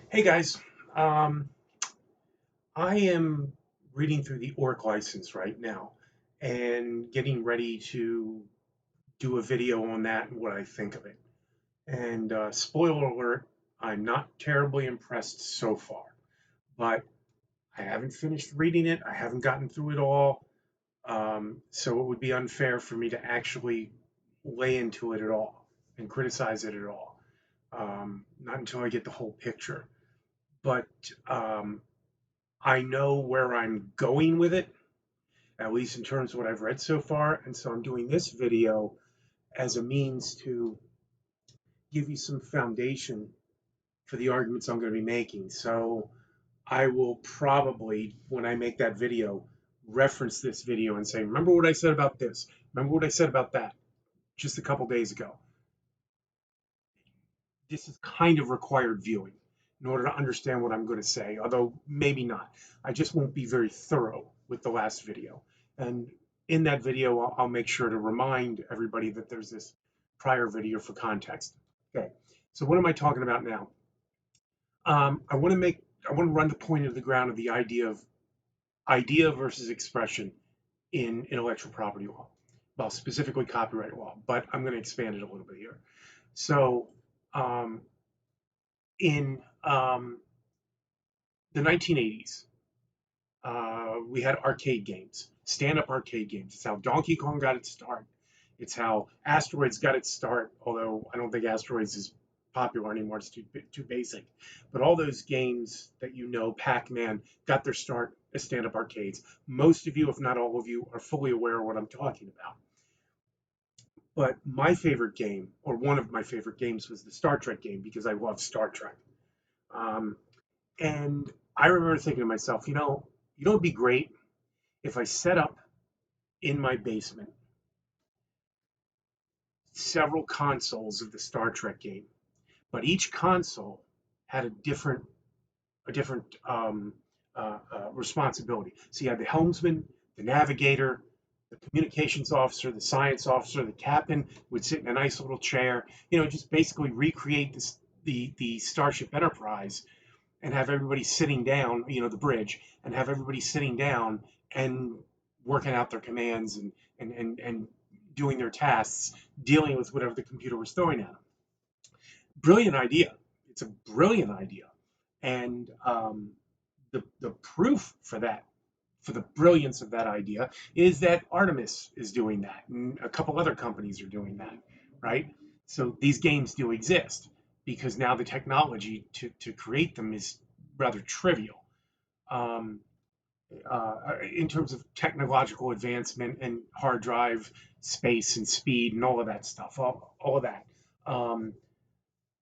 Hey guys, um, I am reading through the org license right now and getting ready to do a video on that and what I think of it. And spoiler alert, I'm not terribly impressed so far, but I haven't finished reading it. I haven't gotten through it all, so it would be unfair for me to actually lay into it at all and criticize it at all. Not until I get the whole picture. But I know where I'm going with it, at least in terms of what I've read so far. And so I'm doing this video as a means to give you some foundation for the arguments I'm going to be making. So I will probably, when I make that video, reference this video and say, remember what I said about this? Remember what I said about that just a couple days ago? This is kind of required viewing in order to understand what I'm going to say, although maybe not. I just won't be very thorough with the last video. And in that video, I'll make sure to remind everybody that there's this prior video for context. Okay, so what am I talking about now? I want to run the point of the ground of the idea versus expression in intellectual property law, well, specifically copyright law, but I'm going to expand it a little bit here. So, um, in the 1980s, we had arcade games, stand-up arcade games. It's how Donkey Kong got its start. It's how Asteroids got its start, although I don't think Asteroids is popular anymore. It's too basic. But all those games that you know, Pac-Man, got their start as stand-up arcades. Most of you, if not all of you, are fully aware of what I'm talking about. But my favorite game, or one of my favorite games, was the Star Trek game because I love Star Trek. Um, and I remember thinking to myself, it'd be great if I set up in my basement several consoles of the Star Trek game, but each console had a different responsibility. So you had the helmsman, the navigator, the communications officer, the science officer, the captain would sit in a nice little chair. Just basically recreate the Starship Enterprise and have everybody sitting down. The bridge, and have everybody sitting down and working out their commands and doing their tasks, dealing with whatever the computer was throwing at them. Brilliant idea. It's a brilliant idea. And the proof for that, for the brilliance of that idea, is that Artemis is doing that, and a couple other companies are doing that, right? So these games do exist because now the technology to create them is rather trivial. Um, in terms of technological advancement and hard drive space and speed and all of that stuff, all of that. Um,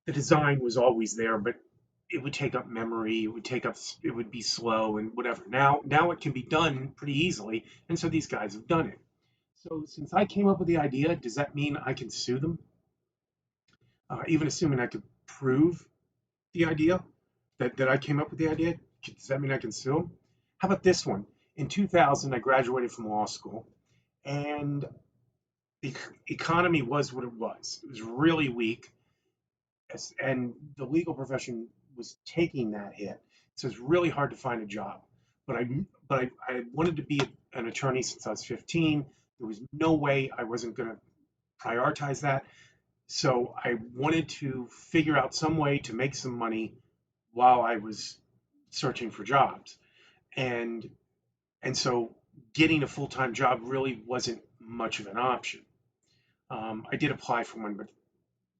the design was always there, but it would take up memory, it would be slow and whatever. Now it can be done pretty easily, and so these guys have done it. So since I came up with the idea, does that mean I can sue them? Even assuming I could prove the idea that I came up with the idea, does that mean I can sue them? How about this one? In 2000, I graduated from law school, and the economy was what it was. It was really weak, and the legal profession was taking that hit. So it's really hard to find a job. But I wanted to be an attorney since I was 15. There was no way I wasn't going to prioritize that. So I wanted to figure out some way to make some money while I was searching for jobs. And and so getting a full-time job really wasn't much of an option. I did apply for one, but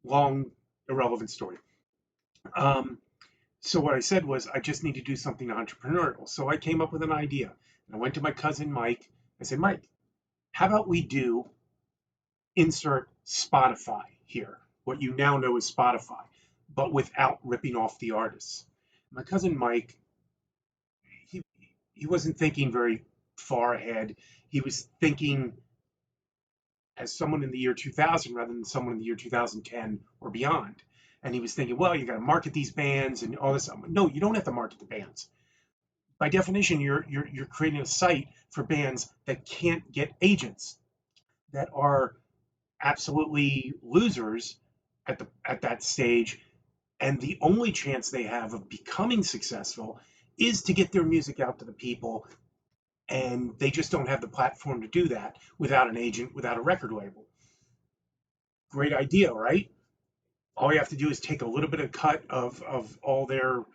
long, irrelevant story. Um, so what I said was, I just need to do something entrepreneurial. So I came up with an idea. And I went to my cousin Mike. I said, Mike, how about we do insert Spotify here, what you now know as Spotify, but without ripping off the artists. My cousin Mike, he he wasn't thinking very far ahead. He was thinking as someone in the year 2000 rather than someone in the year 2010 or beyond. And he was thinking, well, you got to market these bands and all this. No, you don't have to market the bands. By definition, you're creating a site for bands that can't get agents, that are absolutely losers at that stage, And the only chance they have of becoming successful is to get their music out to the people. And they just don't have the platform to do that without an agent, without a record label. Great idea, right? All you have to do is take a little bit of cut of all their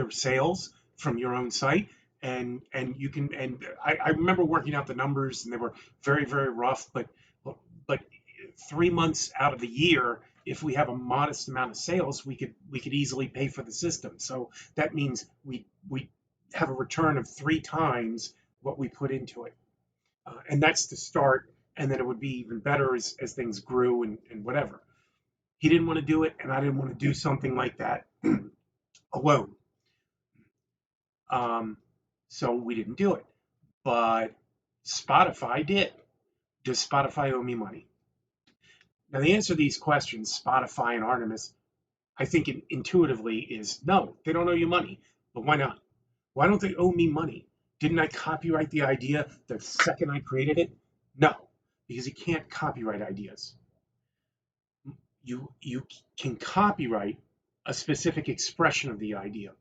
sales from your own site, and you can. And I remember working out the numbers, and they were very, very rough, but 3 months out of the year, if we have a modest amount of sales, we could easily pay for the system. So that means we have a return of 3 times what we put into it, and that's the start. And then it would be even better as things grew and whatever. He didn't want to do it, and I didn't want to do something like that alone. Um, so we didn't do it. But Spotify did. Does Spotify owe me money? Now, the answer to these questions, Spotify and Artemis, I think intuitively is no, they don't owe you money. But why not? Why don't they owe me money? Didn't I copyright the idea the second I created it? No, because you can't copyright ideas. You can copyright a specific expression of the idea.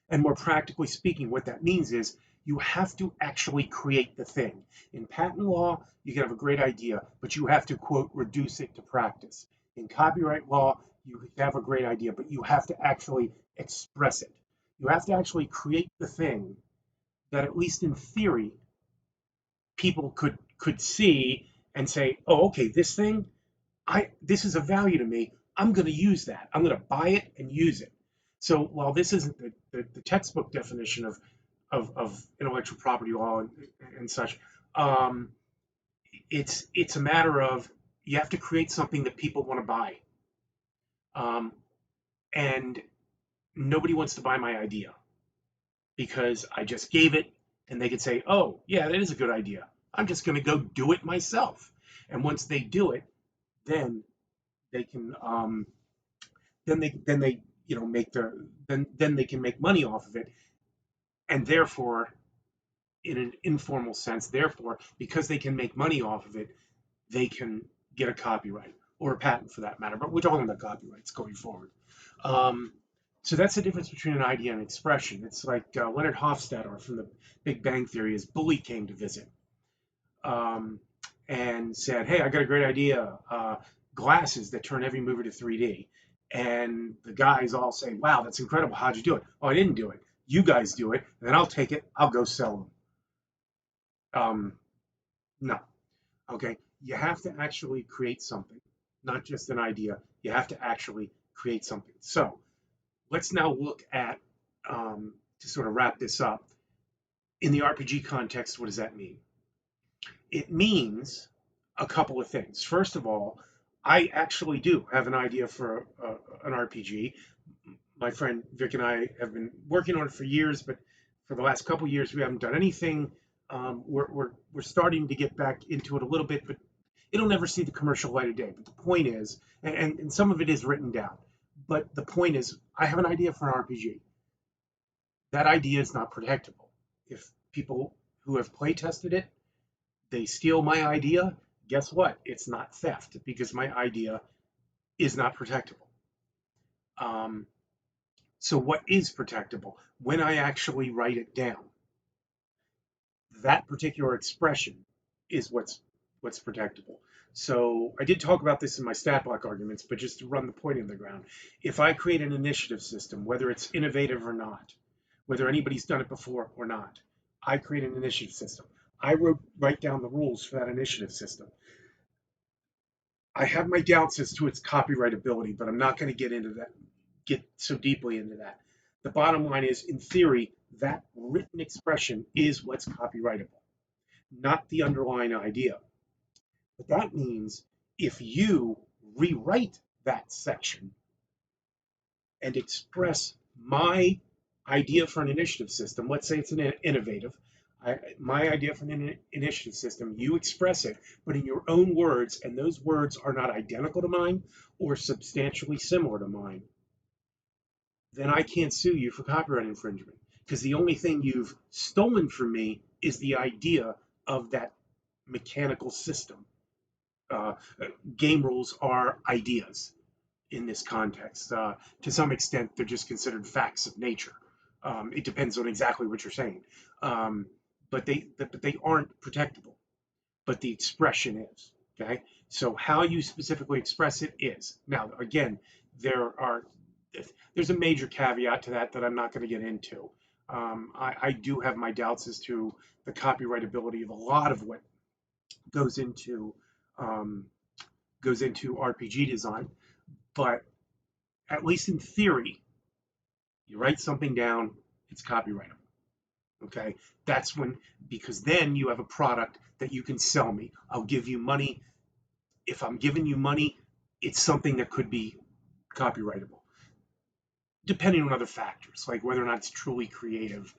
And more practically speaking, what that means is you have to actually create the thing. In patent law, you can have a great idea, but you have to, quote, reduce it to practice. In copyright law, you can have a great idea, but you have to actually express it. You have to actually create the thing that, at least in theory, people could see and say, oh, okay, this is a value to me. I'm going to use that. I'm going to buy it and use it. So while this isn't the textbook definition of intellectual property law and such, um, it's a matter of you have to create something that people want to buy, um, and nobody wants to buy my idea because I just gave it, and they could say, oh yeah, that is a good idea. I'm just going to go do it myself, and once they do it, then they can then they make then they can make money off of it, and therefore, in an informal sense, therefore, because they can make money off of it, they can get a copyright or a patent for that matter. But we're talking about copyrights going forward. Um, so that's the difference between an idea and expression. It's like Leonard Hofstadter from the Big Bang Theory. His bully came to visit, um, and said, "Hey, I got a great idea. Glasses that turn every movie to 3D." And the guys all say, "Wow, that's incredible. How'd you do it?" "Oh, I didn't do it. You guys do it, and then I'll take it. I'll go sell them." No. Okay. You have to actually create something, not just an idea. You have to actually create something. So let's now look at, to sort of wrap this up, in the RPG context, what does that mean? It means a couple of things. First of all, I actually do have an idea for an RPG. My friend Vic and I have been working on it for years, but for the last couple of years, we haven't done anything. We're starting to get back into it a little bit, but it'll never see the commercial light of day. But the point is, and some of it is written down, but the point is, I have an idea for an RPG. That idea is not protectable. If people who have play tested it, they steal my idea, guess what? It's not theft because my idea is not protectable. Um, so what is protectable? When I actually write it down, that particular expression is what's protectable. So I did talk about this in my stat block arguments, but just to run the point in the ground, if I create an initiative system, whether it's innovative or not, whether anybody's done it before or not, I create an initiative system. Write down the rules for that initiative system. I have my doubts as to its copyrightability, but I'm not going to get so deeply into that. The bottom line is, in theory, that written expression is what's copyrightable, not the underlying idea. But that means if you rewrite that section and express my idea for an initiative system, let's say it's an innovative, my idea for an initiative system, you express it, but in your own words, and those words are not identical to mine or substantially similar to mine, then I can't sue you for copyright infringement because the only thing you've stolen from me is the idea of that mechanical system. Uh, Game rules are ideas. in this context. To some extent, they're just considered facts of nature. It depends on exactly what you're saying, um, but they aren't protectable. But the expression is. Okay, so how you specifically express it is. Now, again, there are there's a major caveat to that I'm not going to get into. I do have my doubts as to the copyrightability of a lot of what goes into um, RPG design, but at least in theory, you write something down, it's copyrightable. Okay, that's when, because then you have a product that you can sell me. I'll give you money. If I'm giving you money, it's something that could be copyrightable, depending on other factors, like whether or not it's truly creative,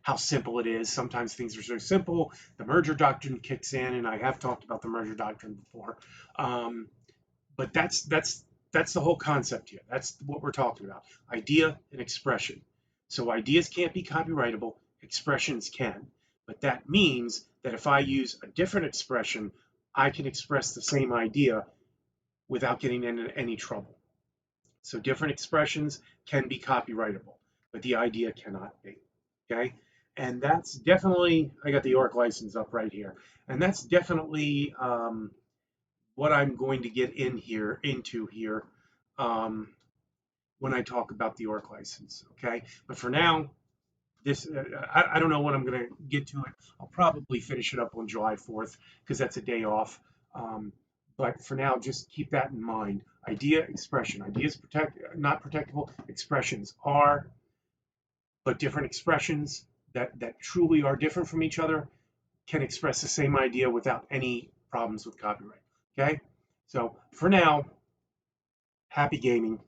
how simple it is. Sometimes things are so simple, the merger doctrine kicks in, and I have talked about the merger doctrine before. Um, but that's the whole concept here. That's what we're talking about: idea and expression. So ideas can't be copyrightable, expressions can. But that means that if I use a different expression, I can express the same idea without getting into any trouble. So different expressions can be copyrightable, but the idea cannot be. Okay? And that's definitely, I got the ORC license up right here. And that's definitely what I'm going to get into here um, when I talk about the ORC license. Okay? But for now, this I don't know when I'm going to get to it. I'll probably finish it up on July 4th because that's a day off. Um, but for now, just keep that in mind. Idea, expression. Ideas not protectable. Expressions are, but different expressions that truly are different from each other can express the same idea without any problems with copyright. Okay? So for now, happy gaming.